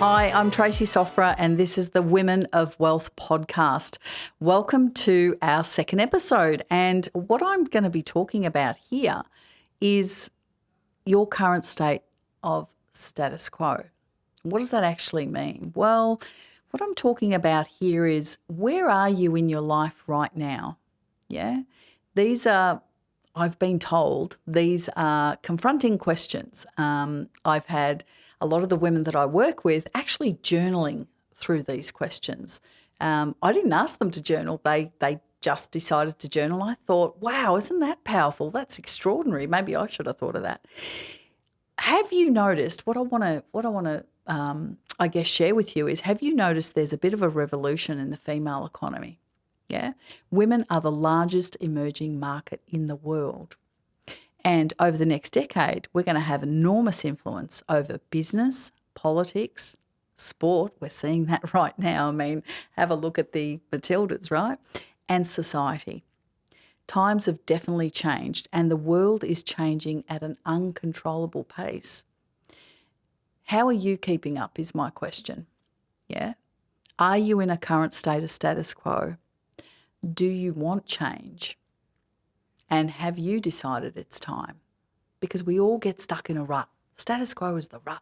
Hi, I'm Tracy Sofra and this is the Women of Wealth podcast. Welcome to our second episode, and what I'm going to be talking about here is your current state of status quo. What does that actually mean? Well, what I'm talking about here is, where are you in your life right now? Yeah, these are, I've been told, these are confronting questions. I've had a lot of the women that I work with actually journaling through these questions. I didn't ask them to journal. They just decided to journal. I thought, wow, isn't that powerful? That's extraordinary. Maybe I should have thought of that. Have you noticed what I want to I guess share with you is, have you noticed there's a bit of a revolution in the female economy? Yeah, women are the largest emerging market in the world. And over the next decade, we're going to have enormous influence over business, politics, sport. We're seeing that right now. I mean, have a look at the Matildas, right? And society. Times have definitely changed, and the world is changing at an uncontrollable pace. How are you keeping up is my question. Yeah. Are you in a current state of status quo? Do you want change? And have you decided it's time? Because we all get stuck in a rut. Status quo is the rut,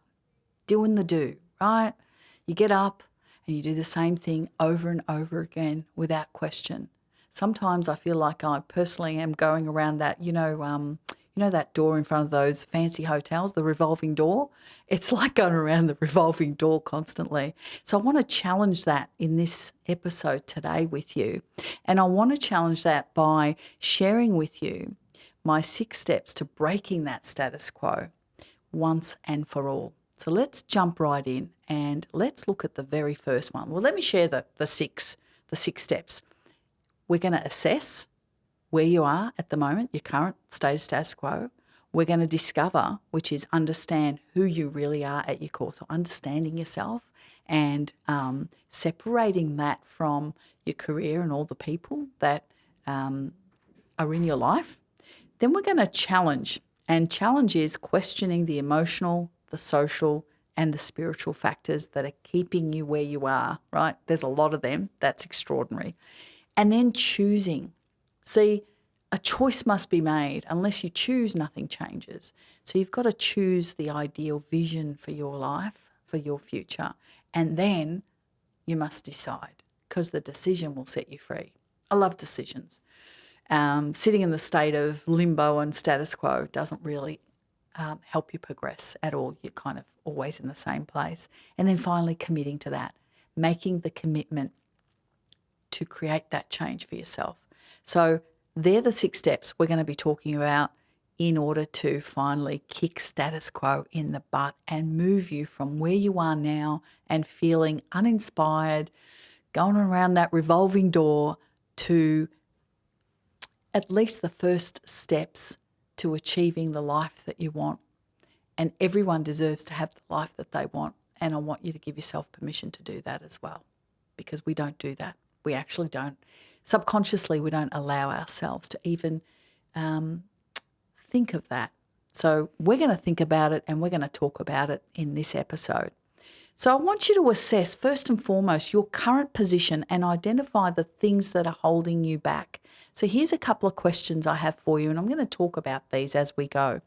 doing the do, right? You get up and you do the same thing over and over again without question. Sometimes I feel like I personally am going around that, that door in front of those fancy hotels, the revolving door. It's like going around the revolving door constantly. So I want to challenge that in this episode today with you. And I want to challenge that by sharing with you my 6 steps to breaking that status quo once and for all. So let's jump right in and let's look at the very first one. Well, let me share the six steps. We're going to assess where you are at the moment, your current state of status quo. We're going to discover, which is understand who you really are at your core. So understanding yourself and separating that from your career and all the people that are in your life. Then we're going to challenge, and challenge is questioning the emotional, the social, and the spiritual factors that are keeping you where you are, right? There's a lot of them. That's extraordinary. And then choosing. See, a choice must be made. Unless you choose, nothing changes. So you've got to choose the ideal vision for your life, for your future, and then you must decide, because the decision will set you free. I love decisions. Sitting in the state of limbo and status quo doesn't really help you progress at all. You're kind of always in the same place. And then finally committing to that, making the commitment to create that change for yourself. So they're the 6 steps we're going to be talking about in order to finally kick status quo in the butt and move you from where you are now and feeling uninspired, going around that revolving door, to at least the first steps to achieving the life that you want. And everyone deserves to have the life that they want. And I want you to give yourself permission to do that as well, because we don't do that. We actually don't. Subconsciously, we don't allow ourselves to even think of that. So we're going to think about it and we're going to talk about it in this episode. So I want you to assess, first and foremost, your current position and identify the things that are holding you back. So here's a couple of questions I have for you, and I'm going to talk about these as we go.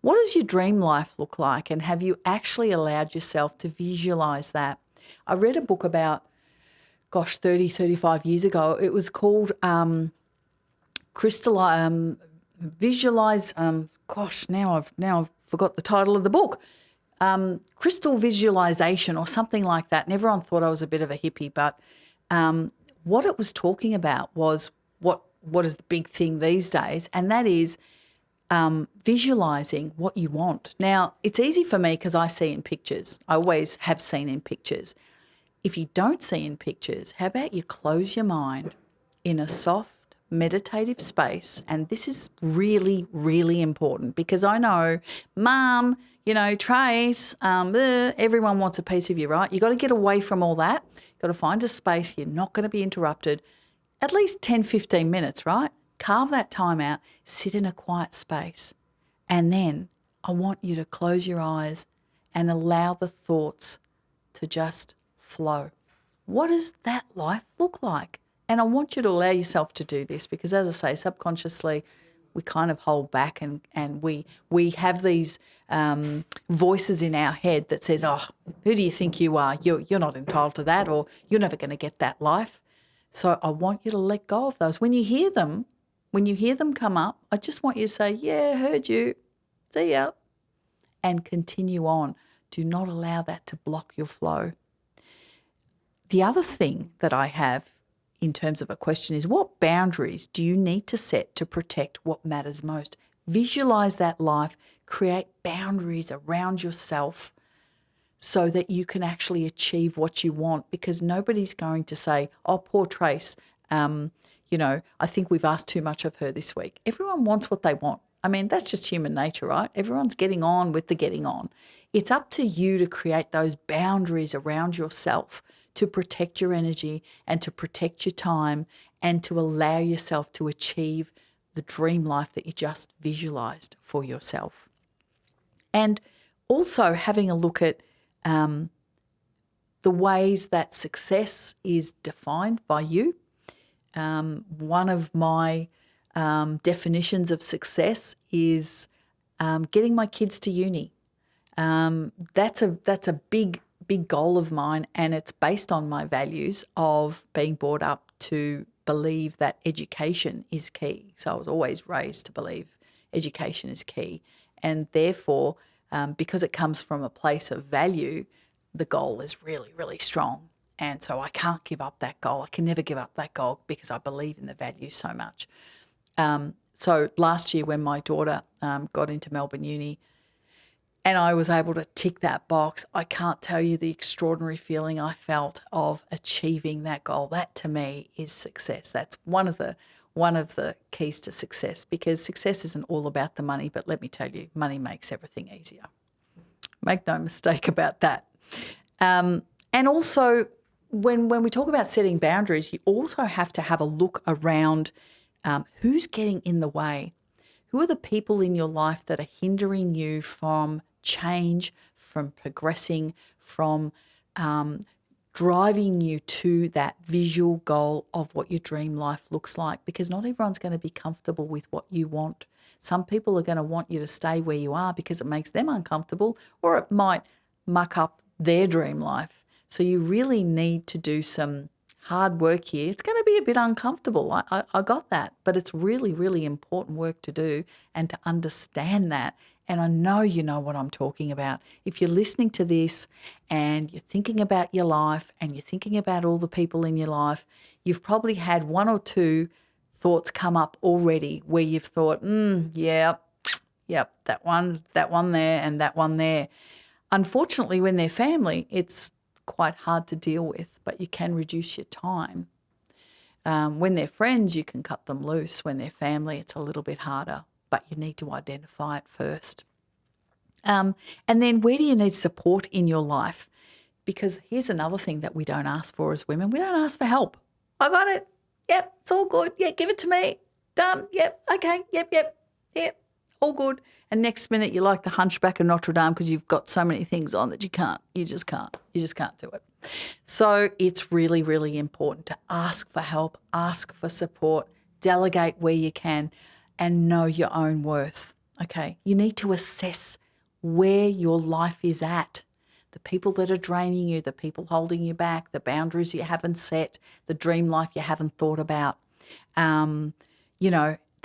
What does your dream life look like, and have you actually allowed yourself to visualize that? I read a book about 35 years ago. It was called Visualize. Now I've forgot the title of the book. Crystal visualization or something like that. And everyone thought I was a bit of a hippie, but what it was talking about was what is the big thing these days, and that is visualizing what you want. Now, it's easy for me because I see in pictures. I always have seen in pictures. If you don't see in pictures, how about you close your mind in a soft, meditative space? And this is really, really important, because I know, Mum, Trace, everyone wants a piece of you, right? You got to get away from all that. You've got to find a space. You're not going to be interrupted. At least 10, 15 minutes, right? Carve that time out, sit in a quiet space. And then I want you to close your eyes and allow the thoughts to just flow. What does that life look like? And I want you to allow yourself to do this because, as I say, subconsciously, we kind of hold back and we have these voices in our head that says, oh, who do you think you are? You're not entitled to that, or you're never going to get that life. So I want you to let go of those. When you hear them come up, I just want you to say, yeah, heard you. See ya. And continue on. Do not allow that to block your flow. The other thing that I have in terms of a question is, what boundaries do you need to set to protect what matters most? Visualize that life, create boundaries around yourself so that you can actually achieve what you want, because nobody's going to say, oh, poor Trace, I think we've asked too much of her this week. Everyone wants what they want. I mean, that's just human nature, right? Everyone's getting on with the getting on. It's up to you to create those boundaries around yourself to protect your energy and to protect your time and to allow yourself to achieve the dream life that you just visualized for yourself. And also having a look at the ways that success is defined by you. One of my definitions of success is getting my kids to uni. That's a big goal of mine, and it's based on my values of being brought up to believe that education is key. So I was always raised to believe education is key, and therefore, because it comes from a place of value, the goal is really, really strong. And so I can't give up that goal. I can never give up that goal because I believe in the value so much. So last year when my daughter got into Melbourne Uni and I was able to tick that box, I can't tell you the extraordinary feeling I felt of achieving that goal. That to me is success. That's one of the keys to success, because success isn't all about the money, but let me tell you, money makes everything easier. Make no mistake about that. And also, when we talk about setting boundaries, you also have to have a look around who's getting in the way. Who are the people in your life that are hindering you from change, from progressing, from driving you to that visual goal of what your dream life looks like? Because not everyone's going to be comfortable with what you want. Some people are going to want you to stay where you are because it makes them uncomfortable, or it might muck up their dream life. So you really need to do some hard work here. It's going to be a bit uncomfortable. I got that, but it's really, really important work to do and to understand that. And I know you know what I'm talking about. If you're listening to this and you're thinking about your life and you're thinking about all the people in your life, you've probably had one or two thoughts come up already where you've thought, yep, that one there and that one there. Unfortunately, when they're family, it's quite hard to deal with, but you can reduce your time. When they're friends, you can cut them loose. When they're family, it's a little bit harder, but you need to identify it first. And then where do you need support in your life? Because here's another thing that we don't ask for as women. We don't ask for help. I got it. Yep, it's all good. Yeah, give it to me. Done. Yep, okay. Yep, all good. And next minute you're like the Hunchback of Notre Dame because you've got so many things on that you just can't do it. So it's really, really important to ask for help, ask for support, delegate where you can, and know your own worth. Okay, you need to assess where your life is at. The people that are draining you, the people holding you back, the boundaries you haven't set, the dream life you haven't thought about, the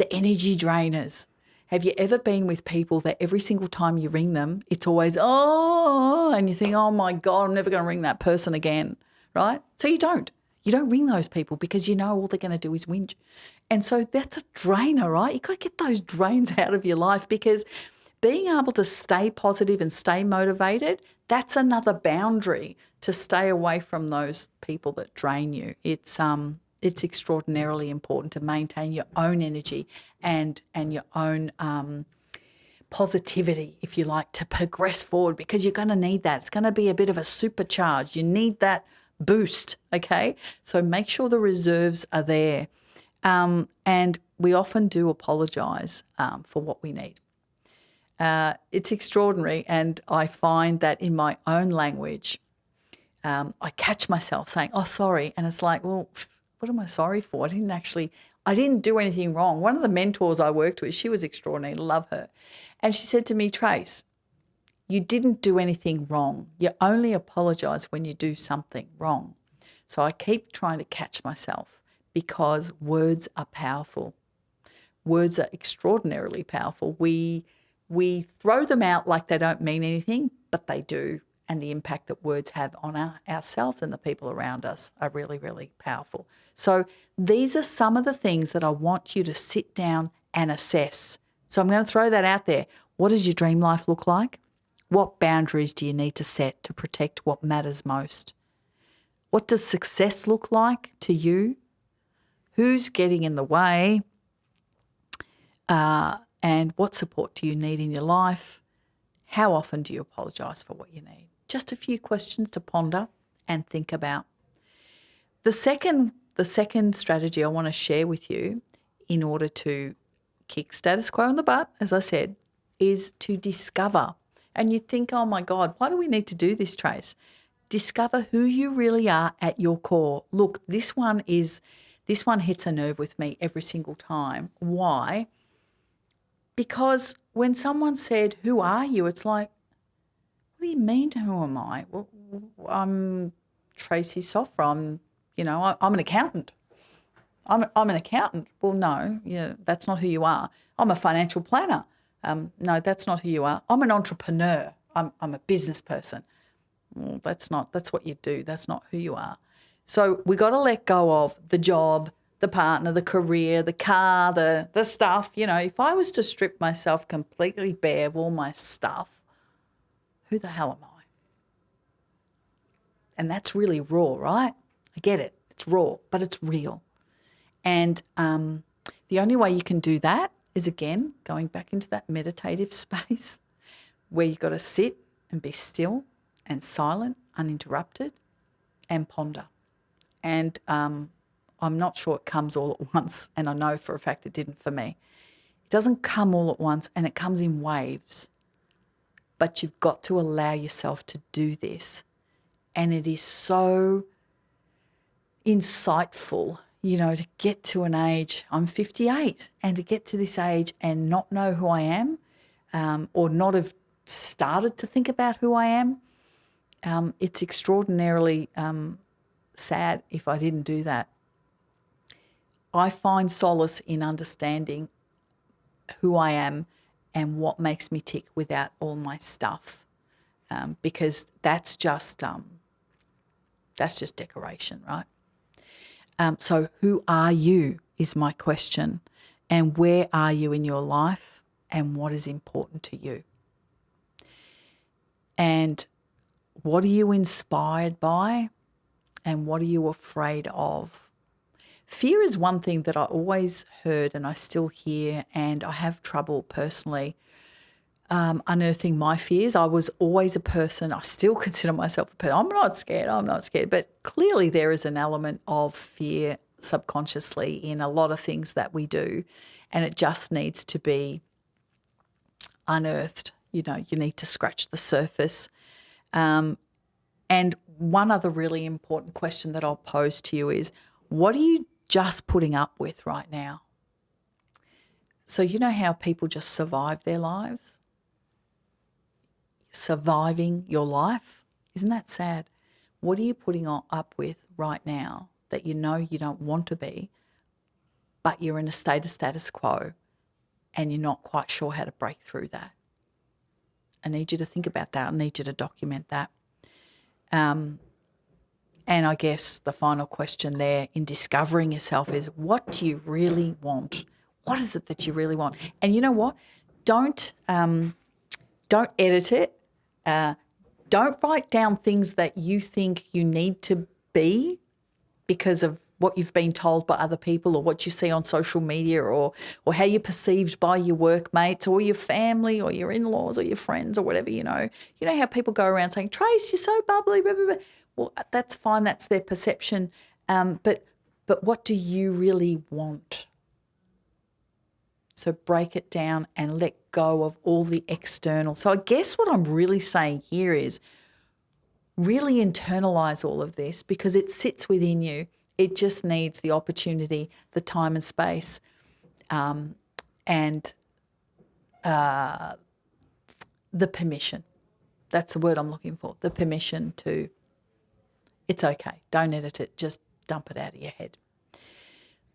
energy drainers. Have you ever been with people that every single time you ring them, it's always, and you think, oh my God, I'm never going to ring that person again, right? So you don't ring those people because you know all they're going to do is whinge. And so that's a drainer, right? You've got to get those drains out of your life, because being able to stay positive and stay motivated, that's another boundary to stay away from those people that drain you. It's extraordinarily important to maintain your own energy and your own positivity, if you like, to progress forward, because you're going to need that. It's going to be a bit of a supercharge. You need that boost, okay? So make sure the reserves are there. And we often do apologise for what we need. It's extraordinary, and I find that in my own language, I catch myself saying, oh, sorry. And it's like, well, what am I sorry for? I didn't do anything wrong. One of the mentors I worked with, she was extraordinary, love her. And she said to me, Trace, you didn't do anything wrong. You only apologise when you do something wrong. So I keep trying to catch myself because words are powerful. Words are extraordinarily powerful. We throw them out like they don't mean anything, but they do. And the impact that words have on ourselves and the people around us are really, really powerful. So these are some of the things that I want you to sit down and assess. So I'm going to throw that out there. What does your dream life look like? What boundaries do you need to set to protect what matters most? What does success look like to you? Who's getting in the way? And what support do you need in your life? How often do you apologise for what you need? Just a few questions to ponder and think about. The second strategy I want to share with you in order to kick status quo in the butt, as I said, is to discover. And you think, oh my God, why do we need to do this, Trace? Discover who you really are at your core. Look, this one hits a nerve with me every single time. Why? Because when someone said, who are you? It's like, what do you mean, who am I? Well, I'm Tracy Sofra. I'm an accountant. I'm an accountant. Well, no, that's not who you are. I'm a financial planner. No, that's not who you are. I'm an entrepreneur. I'm a business person. Well, that's what you do. That's not who you are. So we got to let go of the job, the partner, the career, the car, the stuff. If I was to strip myself completely bare of all my stuff, who the hell am I? And that's really raw, right? I get it. It's raw, but it's real. And the only way you can do that is, again, going back into that meditative space where you've got to sit and be still and silent, uninterrupted, and ponder. And I'm not sure it comes all at once, and I know for a fact it didn't for me. It doesn't come all at once, and it comes in waves. But you've got to allow yourself to do this. And it is so insightful, to get to an age, I'm 58, and to get to this age and not know who I am, or not have started to think about who I am, it's extraordinarily sad if I didn't do that. I find solace in understanding who I am and what makes me tick without all my stuff, because that's just decoration, right? So who are you is my question, and where are you in your life, and what is important to you? And what are you inspired by, and what are you afraid of? Fear is one thing that I always heard and I still hear, and I have trouble personally unearthing my fears. I was always a person, I still consider myself a person, I'm not scared, but clearly there is an element of fear subconsciously in a lot of things that we do, and it just needs to be unearthed. You need to scratch the surface. And one other really important question that I'll pose to you is, what are you just putting up with right now? So you know how people just survive their lives? Surviving your life. Isn't that sad? What are you putting up with right now that you know you don't want to be, but you're in a state of status quo and you're not quite sure how to break through that? I need you to think about that. I need you to document that. And I guess the final question there in discovering yourself is, what do you really want? What is it that you really want? And you know what? Don't edit it. Don't write down things that you think you need to be because of what you've been told by other people, or what you see on social media, or how you're perceived by your workmates or your family or your in-laws or your friends or whatever. You know how people go around saying, Trace, you're so bubbly, blah, blah, blah. Well, that's fine. That's their perception. But what do you really want? So break it down and let go of all the external. So I guess what I'm really saying here is, really internalize all of this because it sits within you. It just needs the opportunity, the time and space, and the permission. That's the word I'm looking for, the permission to, it's okay, don't edit it, just dump it out of your head.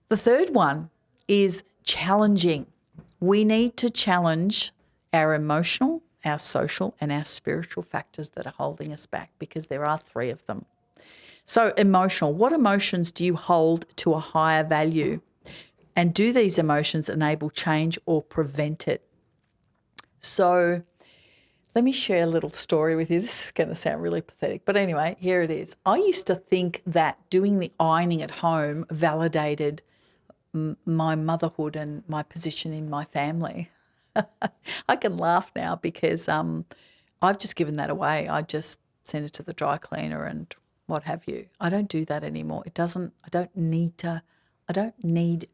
The third one is challenging. We need to challenge our emotional, our social, and our spiritual factors that are holding us back, because there are three of them. So emotional, what emotions do you hold to a higher value? And do these emotions enable change or prevent it? So let me share a little story with you. This is going to sound really pathetic, but anyway, here it is. I used to think that doing the ironing at home validated my motherhood and my position in my family. I can laugh now because I've just given that away. I just send it to the dry cleaner and what have you. I don't do that anymore. I don't need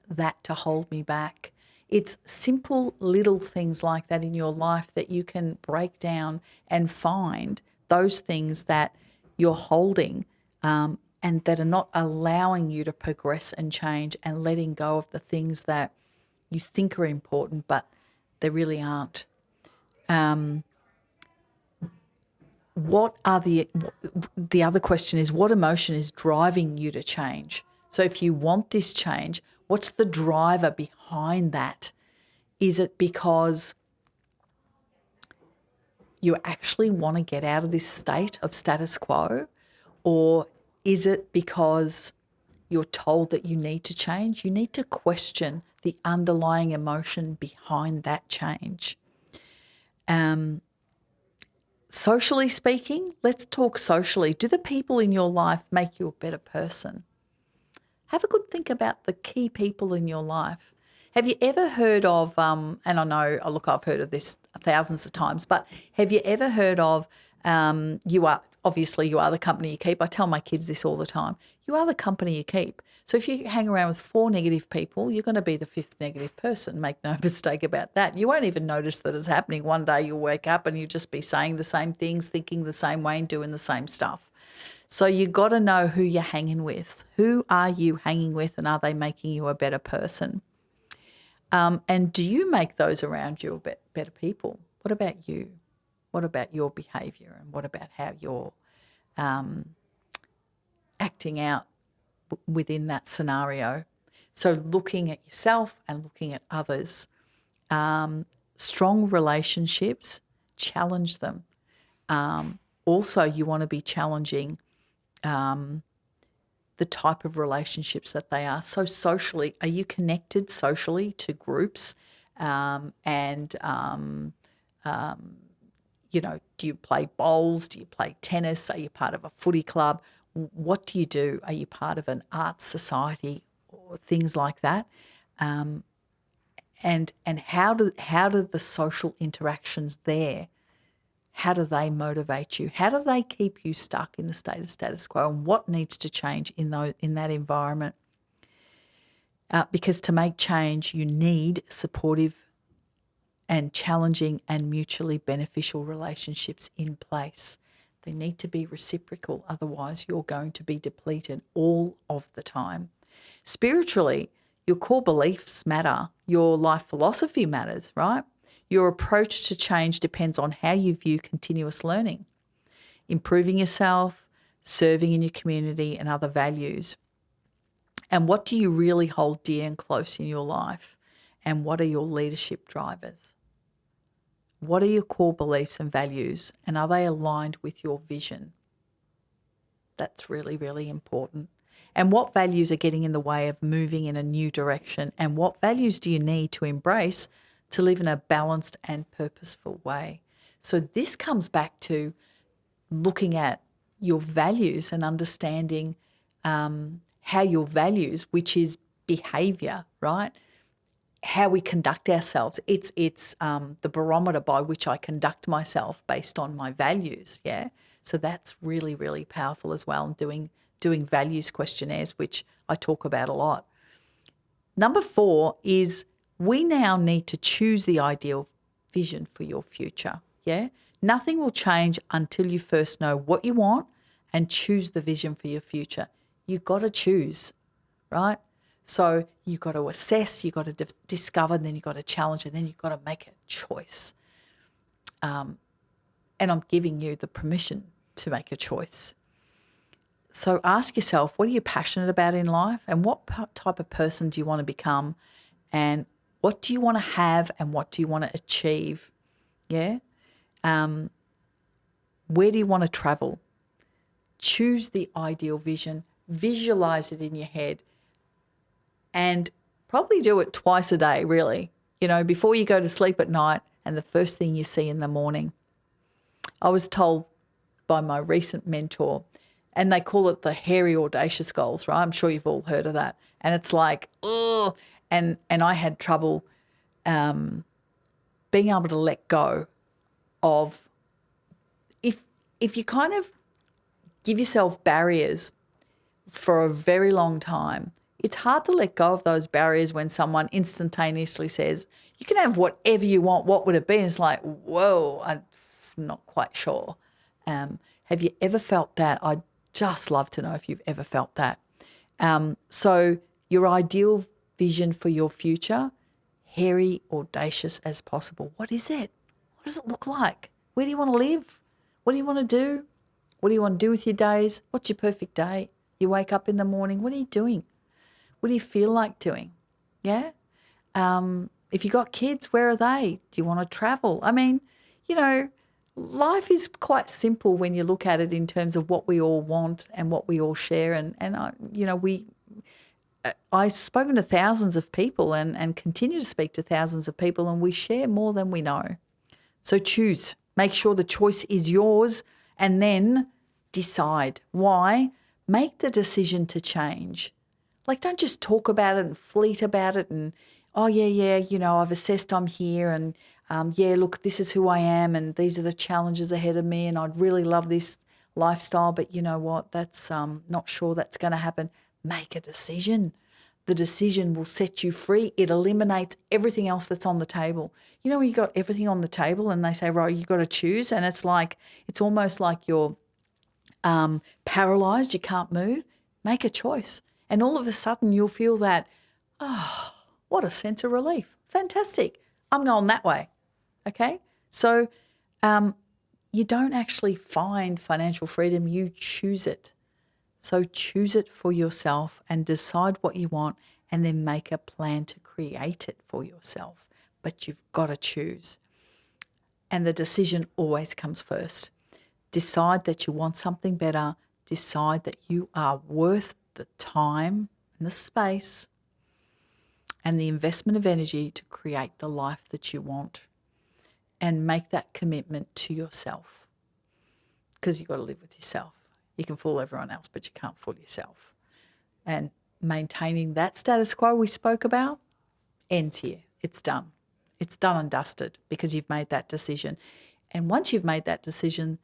that to hold me back. It's simple little things like that in your life that you can break down and find those things that you're holding and that are not allowing you to progress and change, and letting go of the things that you think are important but they really aren't. What are the other question is, what emotion is driving you to change? So if you want this change, what's the driver behind that? Is it because you actually want to get out of this state of status quo? Or is it because you're told that you need to change? You need to question the underlying emotion behind that change. Socially speaking, let's talk socially. Do the people in your life make you a better person? Have a good think about the key people in your life. Have you ever heard of, and I know, look, I've heard of this thousands of times, but have you ever heard of you are the company you keep? I tell my kids this all the time. You are the company you keep. So if you hang around with 4 negative people, you're going to be the 5th negative person. Make no mistake about that. You won't even notice that it's happening. One day you'll wake up and you'll just be saying the same things, thinking the same way and doing the same stuff. So you got to know who you're hanging with. Who are you hanging with, and are they making you a better person? And do you make those around you better people? What about you? What about your behaviour, and what about how you're acting out within that scenario? So looking at yourself and looking at others. Strong relationships, challenge them. Also, you want to be challenging the type of relationships that they are. So socially, are you connected socially to groups? Do you play bowls? Do you play tennis? Are you part of a footy club? What do you do? Are you part of an arts society or things like that? And how do the social interactions there, how do they motivate you? How do they keep you stuck in the state of status quo? And what needs to change in that environment? Because to make change, you need supportive and challenging and mutually beneficial relationships in place. They need to be reciprocal, otherwise you're going to be depleted all of the time. Spiritually, your core beliefs matter. Your life philosophy matters, right? Your approach to change depends on how you view continuous learning, improving yourself, serving in your community, and other values. And what do you really hold dear and close in your life? And what are your leadership drivers? What are your core beliefs and values? And are they aligned with your vision? That's really, really important. And what values are getting in the way of moving in a new direction? And what values do you need to embrace to live in a balanced and purposeful way? So this comes back to looking at your values and understanding how your values, which is behaviour, right? How we conduct ourselves. It's the barometer by which I conduct myself based on my values, yeah? So that's really, really powerful as well, and doing values questionnaires, which I talk about a lot. Number 4 is we now need to choose the ideal vision for your future, yeah? Nothing will change until you first know what you want, and choose the vision for your future. You've got to choose, right? So you've got to assess, you've got to discover, and then you've got to challenge, and then you've got to make a choice. And I'm giving you the permission to make a choice. So ask yourself, what are you passionate about in life, and what type of person do you want to become, and what do you want to have, and what do you want to achieve? Yeah. Where do you want to travel? Choose the ideal vision, visualize it in your head, and probably do it twice a day, really. Before you go to sleep at night and the first thing you see in the morning. I was told by my recent mentor, and they call it the hairy, audacious goals, right? I'm sure you've all heard of that. And it's like, oh, and I had trouble being able to let go of, if you kind of give yourself barriers for a very long time, it's hard to let go of those barriers when someone instantaneously says, you can have whatever you want. What would it be? And it's like, whoa, I'm not quite sure. Have you ever felt that? I'd just love to know if you've ever felt that. So your ideal vision for your future, hairy, audacious as possible. What is it? What does it look like? Where do you want to live? What do you want to do? What do you want to do with your days? What's your perfect day? You wake up in the morning. What are you doing? What do you feel like doing? Yeah. If you got kids, where are they? Do you want to travel? I mean, life is quite simple when you look at it in terms of what we all want and what we all share. I've spoken to thousands of people and continue to speak to thousands of people, and we share more than we know. So choose. Make sure the choice is yours, and then decide. Why? Make the decision to change. Like, don't just talk about it and fleet about it and, oh, yeah, I've assessed I'm here and, look, this is who I am and these are the challenges ahead of me and I'd really love this lifestyle, but you know what, that's not sure that's going to happen. Make a decision. The decision will set you free. It eliminates everything else that's on the table. When you got everything on the table and they say, right, you got to choose, and it's almost like you're paralyzed, you can't move. Make a choice. And all of a sudden you'll feel that, oh, what a sense of relief. Fantastic. I'm going that way. Okay? So you don't actually find financial freedom, you choose it. So choose it for yourself and decide what you want, and then make a plan to create it for yourself. But you've got to choose. And the decision always comes first. Decide that you want something better. Decide that you are worth the time and the space and the investment of energy to create the life that you want. And make that commitment to yourself, because you've got to live with yourself. You can fool everyone else, but you can't fool yourself. And maintaining that status quo we spoke about ends here. It's done. It's done and dusted because you've made that decision. And once you've made that decision,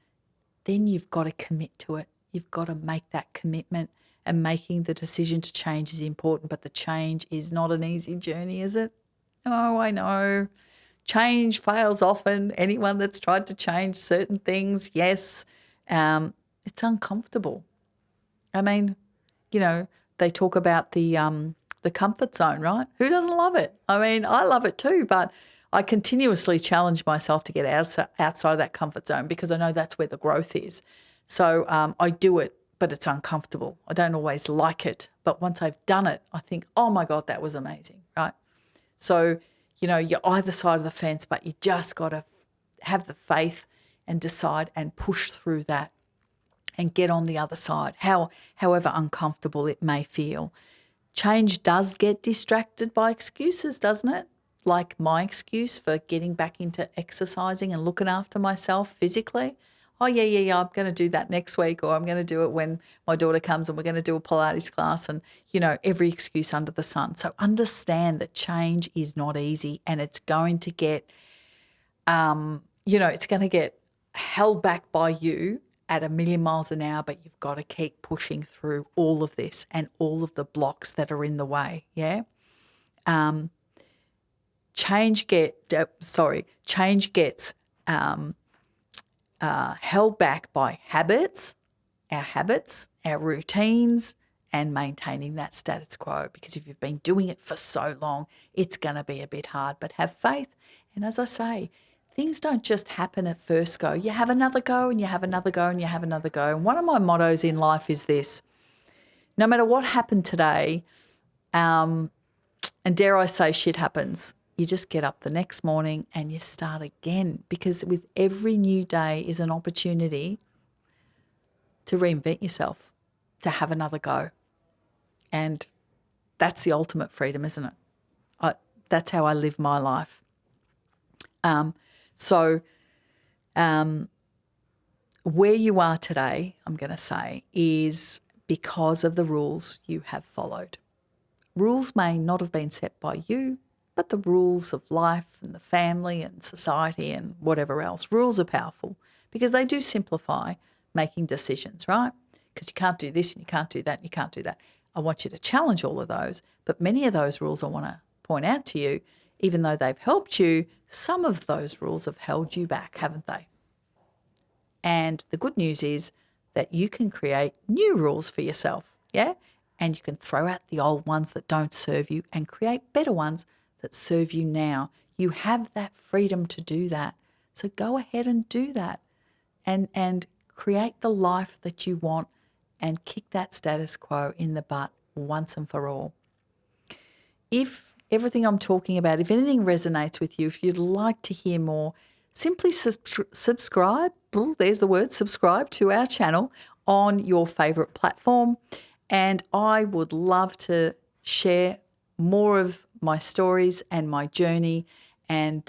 then you've got to commit to it. You've got to make that commitment, and making the decision to change is important, but the change is not an easy journey, is it? Oh, I know. Change fails often. Anyone that's tried to change certain things, yes, it's uncomfortable. I mean, they talk about the comfort zone, right? Who doesn't love it? I mean, I love it too, but I continuously challenge myself to get outside of that comfort zone because I know that's where the growth is. So I do it, but it's uncomfortable. I don't always like it, but once I've done it, I think, oh my God, that was amazing, right? So, you're either side of the fence, but you just got to have the faith and decide and push through that and get on the other side, however uncomfortable it may feel. Change does get distracted by excuses, doesn't it? Like my excuse for getting back into exercising and looking after myself physically. Oh, yeah, I'm going to do that next week, or I'm going to do it when my daughter comes and we're going to do a Pilates class, and, every excuse under the sun. So understand that change is not easy, and it's going to get, it's going to get held back by you at 1,000,000 miles an hour, but you've got to keep pushing through all of this and all of the blocks that are in the way, yeah? Change gets held back by habits, our habits, our routines, and maintaining that status quo. Because if you've been doing it for so long, it's going to be a bit hard. But have faith. And as I say, things don't just happen at first go. You have another go and you have another go and you have another go. And one of my mottos in life is this: no matter what happened today, and dare I say shit happens, you just get up the next morning and you start again, because with every new day is an opportunity to reinvent yourself, to have another go. And that's the ultimate freedom, isn't it? That's how I live my life. So where you are today, I'm going to say, is because of the rules you have followed. Rules may not have been set by you, but the rules of life and the family and society and whatever else. Rules are powerful because they do simplify making decisions, right? Because you can't do this and you can't do that and you can't do that. I want you to challenge all of those, but many of those rules I want to point out to you, even though they've helped you, some of those rules have held you back, haven't they? And the good news is that you can create new rules for yourself, yeah? And you can throw out the old ones that don't serve you and create better ones that serve you now. You have that freedom to do that. So go ahead and do that and create the life that you want and kick that status quo in the butt once and for all. If everything I'm talking about, if anything resonates with you, if you'd like to hear more, simply subscribe. There's the word, subscribe to our channel on your favourite platform. And I would love to share more of my stories and my journey and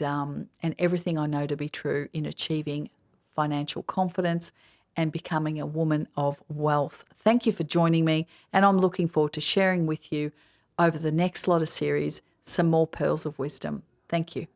everything I know to be true in achieving financial confidence and becoming a woman of wealth. Thank you for joining me, and I'm looking forward to sharing with you over the next lot of series some more pearls of wisdom. Thank you.